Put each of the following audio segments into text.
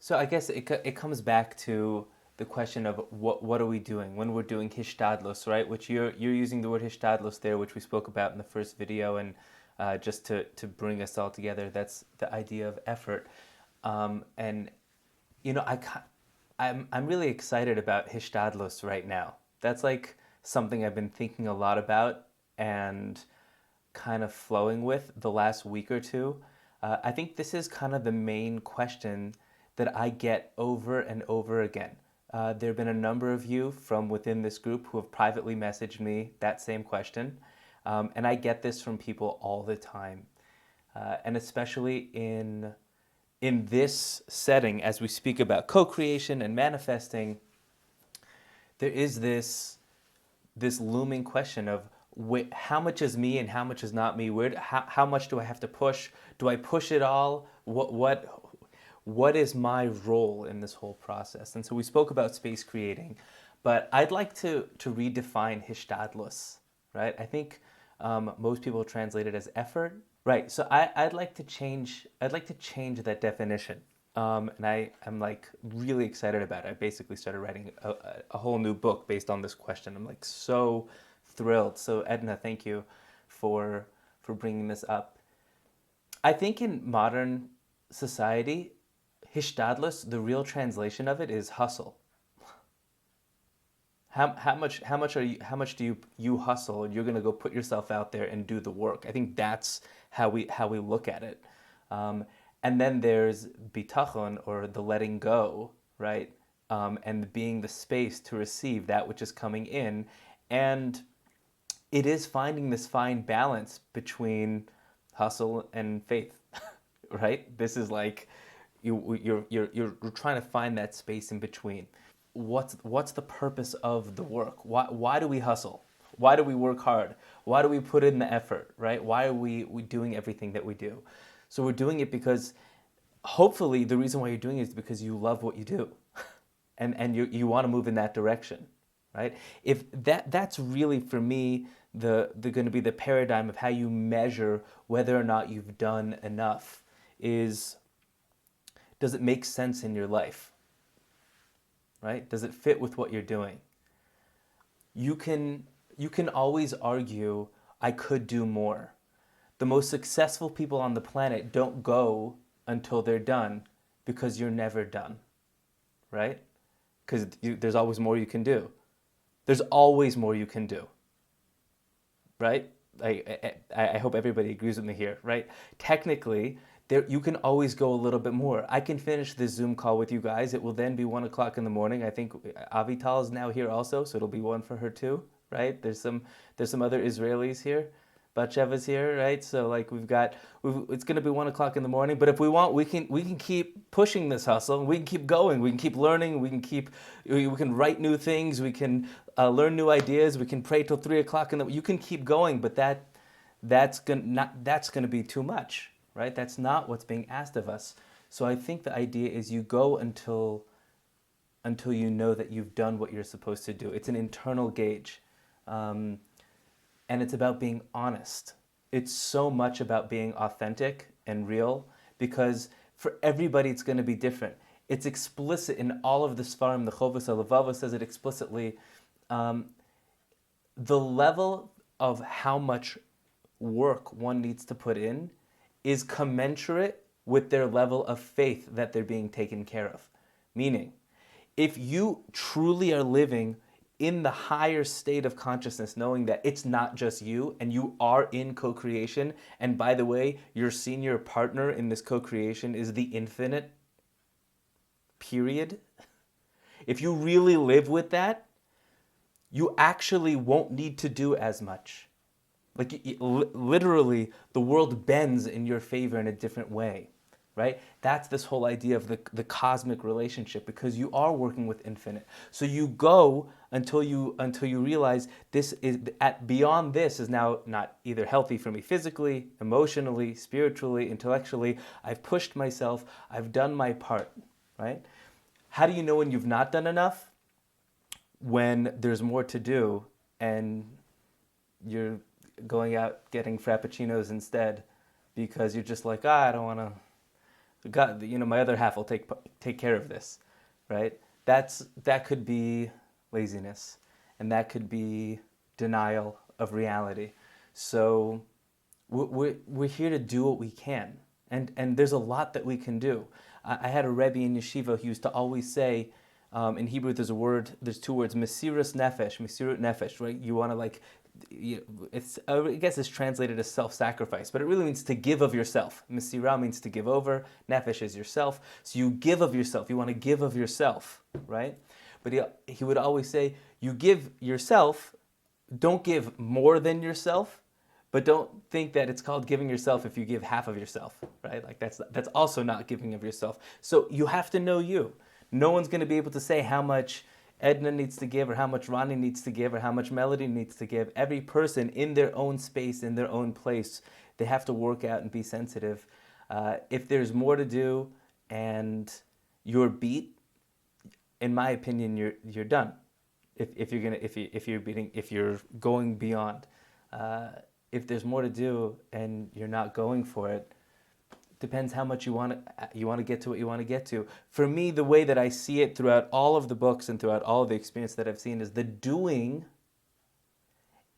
So I guess it comes back to the question of what are we doing when we're doing hishtadlus, right? Which you're using the word hishtadlus there, which we spoke about in the first video, and just to bring us all together, that's the idea of effort. And you know, I'm really excited about hishtadlus right now. That's like something I've been thinking a lot about and kind of flowing with the last week or two. I think this is kind of the main question that I get over and over again. There have been a number of you from within this group who have privately messaged me that same question. And I get this from people all the time. And especially in this setting, as we speak about co-creation and manifesting, there is this looming question of how much is me and how much is not me. How much do I have to push? Do I push it all? What is my role in this whole process? And so we spoke about space creating, but I'd like to redefine hishtadlus, right? I think most people translate it as effort, right? So I'd like to change. I'd like to change that definition. And I'm like really excited about it. I basically started writing a whole new book based on this question. I'm like so thrilled. So Edna, thank you for bringing this up. I think in modern society, hishtadlus, the real translation of it is hustle. How much do you hustle? You're gonna go put yourself out there and do the work. I think that's how we look at it. And then there's bitachon, or the letting go, right? And being the space to receive that which is coming in, and it is finding this fine balance between hustle and faith, right? This is like you're trying to find that space in between. What's the purpose of the work? Why do we hustle? Why do we work hard? Why do we put in the effort, right? Why are we doing everything that we do? So we're doing it because hopefully the reason why you're doing it is because you love what you do, and you want to move in that direction, right? If that's really for me the going to be the paradigm of how you measure whether or not you've done enough is, does it make sense in your life, right? Does it fit with what you're doing? You can always argue, I could do more. The most successful people on the planet don't go until they're done, because you're never done, right? Because there's always more you can do. There's always more you can do, right? I hope everybody agrees with me here, right? Technically, you can always go a little bit more. I can finish this Zoom call with you guys. It will then be 1 o'clock in the morning. I think Avital is now here also, so it'll be one for her too, right? There's some other Israelis here. Batsheva's here, right? So like it's going to be 1 o'clock in the morning. But if we want, we can keep pushing this hustle. We can keep going. We can keep learning. We can write new things. We can learn new ideas. We can pray till 3 o'clock you can keep going. But that's gonna be too much, right? That's not what's being asked of us. So I think the idea is you go until you know that you've done what you're supposed to do. It's an internal gauge. And it's about being honest. It's so much about being authentic and real, because for everybody it's going to be different. It's explicit in all of the Sfarim. The Chovos HaLevavos says it explicitly. The level of how much work one needs to put in is commensurate with their level of faith that they're being taken care of. Meaning, if you truly are living in the higher state of consciousness, knowing that it's not just you and you are in co-creation, and by the way, your senior partner in this co-creation is the infinite, period. If you really live with that, you actually won't need to do as much. Like literally, the world bends in your favor in a different way, right? That's this whole idea of the cosmic relationship, because you are working with infinite. So you go until you realize this is beyond this is now not either healthy for me physically, emotionally, spiritually, intellectually. I've pushed myself. I've done my part, right? How do you know when you've not done enough? When there's more to do and you're going out getting frappuccinos instead, because you're just like, I don't want God, my other half will take care of this, right? That could be laziness, and that could be denial of reality. So we're here to do what we can, and there's a lot that we can do. I had a Rebbe in yeshiva who used to always say, in Hebrew there's two words, mesirut nefesh, right? You want to I guess it's translated as self-sacrifice, but it really means to give of yourself. Mesirah means to give over. Nefesh is yourself. So you give of yourself. You want to give of yourself, right? But he would always say, you give yourself, don't give more than yourself, but don't think that it's called giving yourself if you give half of yourself, right? Like that's also not giving of yourself. So you have to know you. No one's going to be able to say how much Edna needs to give, or how much Ronnie needs to give, or how much Melody needs to give. Every person in their own space, in their own place, they have to work out and be sensitive. If there's more to do and you're beat, in my opinion, you're done. If you're going beyond, if there's more to do and you're not going for it, depends how much you want to get to what you want to get to. For me, the way that I see it throughout all of the books and throughout all of the experience that I've seen is the doing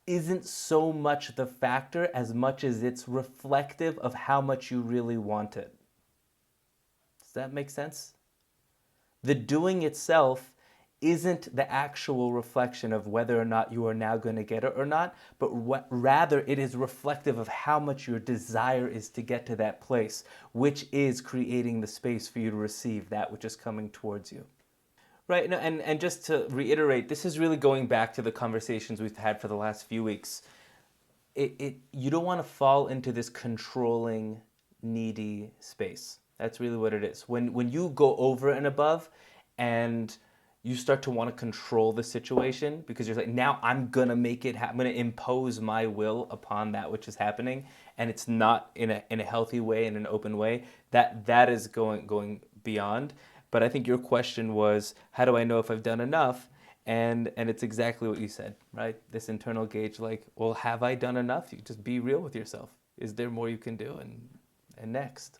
isn't so much the factor as much as it's reflective of how much you really want it. Does that make sense? The doing itself isn't the actual reflection of whether or not you are now going to get it or not, but rather it is reflective of how much your desire is to get to that place, which is creating the space for you to receive that which is coming towards you. Right, and just to reiterate, this is really going back to the conversations we've had for the last few weeks. You don't want to fall into this controlling, needy space. That's really what it is. When you go over and above and you start to want to control the situation because you're like, now I'm going to make it happen. I'm going to impose my will upon that which is happening, and it's not in a healthy way, in an open way, that is going beyond. But I think your question was, how do I know if I've done enough? And it's exactly what you said, right? This internal gauge, like, well, have I done enough? You just be real with yourself. Is there more you can do? And next.